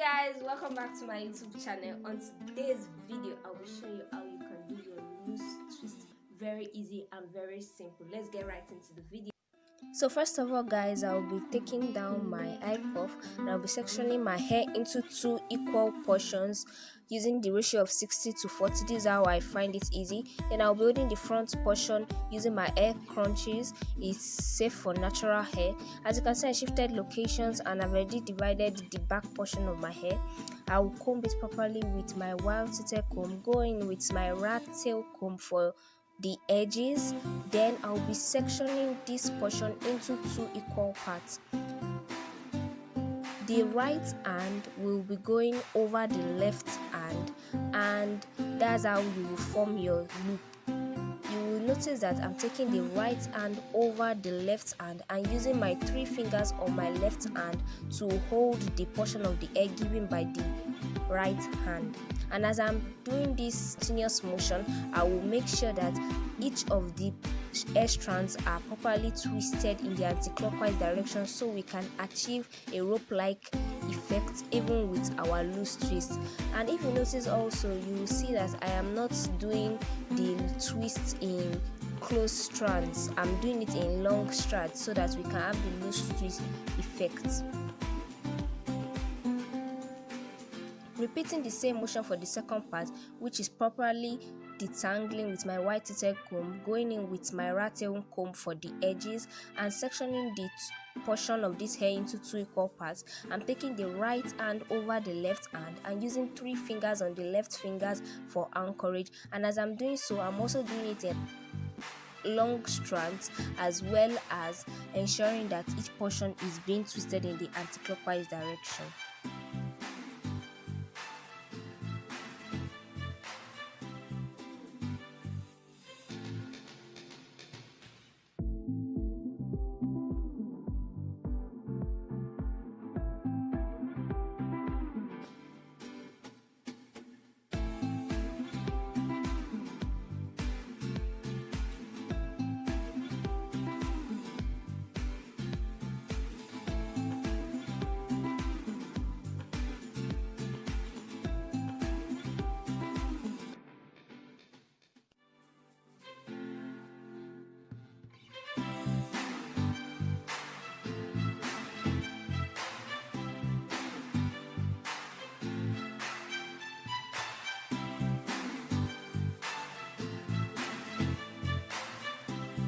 Guys, welcome back to my YouTube channel. On today's video I will show you how you can do your loose twist very easy and very simple. Let's get right into the video. So first of all guys, I'll be taking down my eye puff and I'll be sectioning my hair into two equal portions using the ratio of 60:40. This is how I find it easy. Then I'll be holding the front portion using my hair crunches. It's safe for natural hair. As you can see, I shifted locations and I've already divided the back portion of my hair. I will comb it properly with my wild tilted comb, going with my rat tail comb for the edges. Then I'll be sectioning this portion into two equal parts. The right hand will be going over the left hand, and that's how you will form your loop. You will notice that I'm taking the right hand over the left hand and using my 3 fingers on my left hand to hold the portion of the hair given by the right hand. And as I'm doing this continuous motion, I will make sure that each of the hair strands are properly twisted in the anti-clockwise direction so we can achieve a rope-like effect even with our loose twist. And if you notice also, you will see that I am not doing the twist in close strands. I'm doing it in long strands so that we can have the loose twist effect. Repeating the same motion for the second part, which is properly detangling with my white tilted comb, going in with my rat tail comb for the edges and sectioning the portion of this hair into two equal parts. I'm taking the right hand over the left hand and using 3 fingers on the left fingers for anchorage. And as I'm doing so, I'm also doing it in long strands, as well as ensuring that each portion is being twisted in the anti-clockwise direction.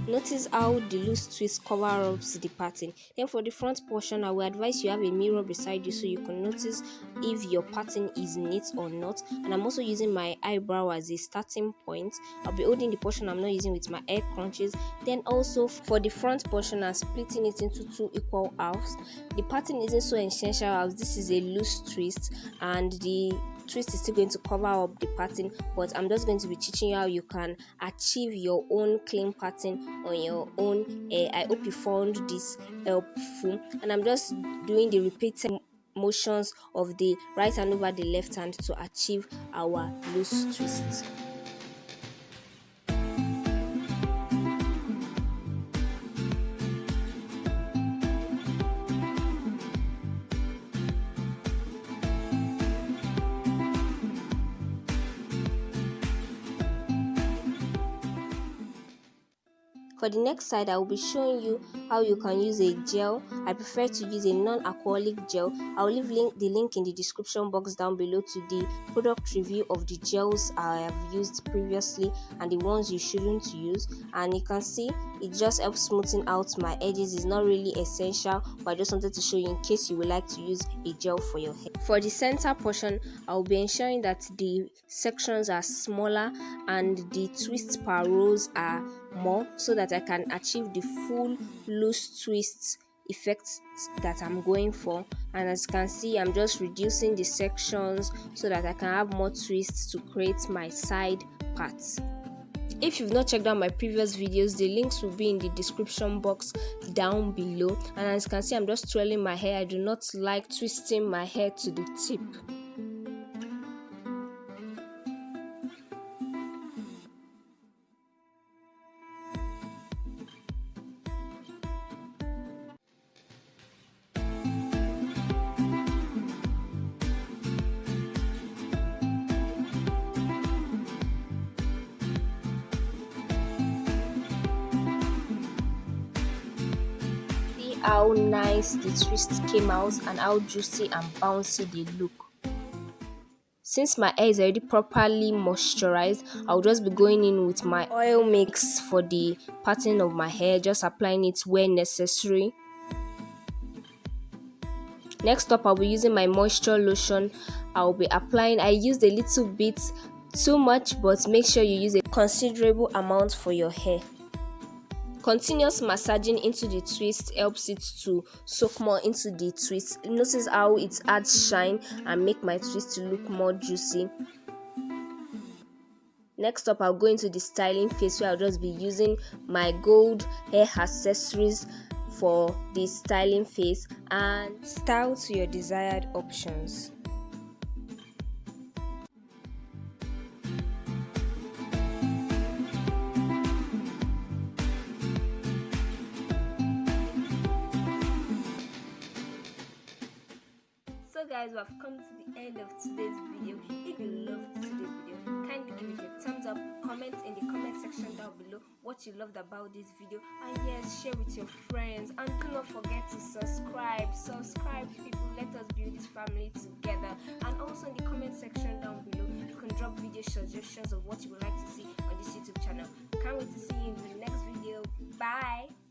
Notice how the loose twist cover up the pattern. Then for the front portion, I will advise you have a mirror beside you so you can notice if your pattern is neat or not. And I'm also using my eyebrow as a starting point. I'll be holding the portion I'm not using with my hair crunches. Then also for the front portion, I'm splitting it into 2 equal halves. The pattern isn't so essential as this is a loose twist and the twist is still going to cover up the pattern, but I'm just going to be teaching you how you can achieve your own clean pattern on your own. I hope you found this helpful, and I'm just doing the repeated motions of the right hand over the left hand to achieve our loose twist. For the next side, I will be showing you how you can use a gel. I prefer to use a non-alcoholic gel. I will leave the link in the description box down below to the product review of the gels I have used previously and the ones you shouldn't use. And you can see it just helps smoothing out my edges. It's not really essential, but I just wanted to show you in case you would like to use a gel for your hair. For the center portion, I will be ensuring that the sections are smaller and the twist per rows are more so that I can achieve the full loose twist effect that I'm going for. And as you can see, I'm just reducing the sections so that I can have more twists to create my side parts. If you've not checked out my previous videos, the links will be in the description box down below. And as you can see, I'm just twirling my hair. I do not like twisting my hair to the tip. how nice the twist came out and how juicy and bouncy they look. Since my hair is already properly moisturized, I'll just be going in with my oil mix for the parting of my hair, just applying it where necessary. Next up, I'll be using my moisture lotion. I'll be applying, I used a little bit, too much, but make sure you use a considerable amount for your hair. Continuous massaging into the twist helps it to soak more into the twist. Notice how it adds shine and make my twist to look more juicy. Next up, I'll go into the styling phase where I'll just be using my gold hair accessories for the styling phase and style to your desired options. So guys, we have come to the end of today's video. If you loved today's video, kindly give it a thumbs up, comment in the comment section down below what you loved about this video, and yes, share with your friends, and do not forget to subscribe people. Let us build this family together. And also in the comment section down below, you can drop video suggestions of what you would like to see on this YouTube channel. Can't wait to see you in the next video. Bye.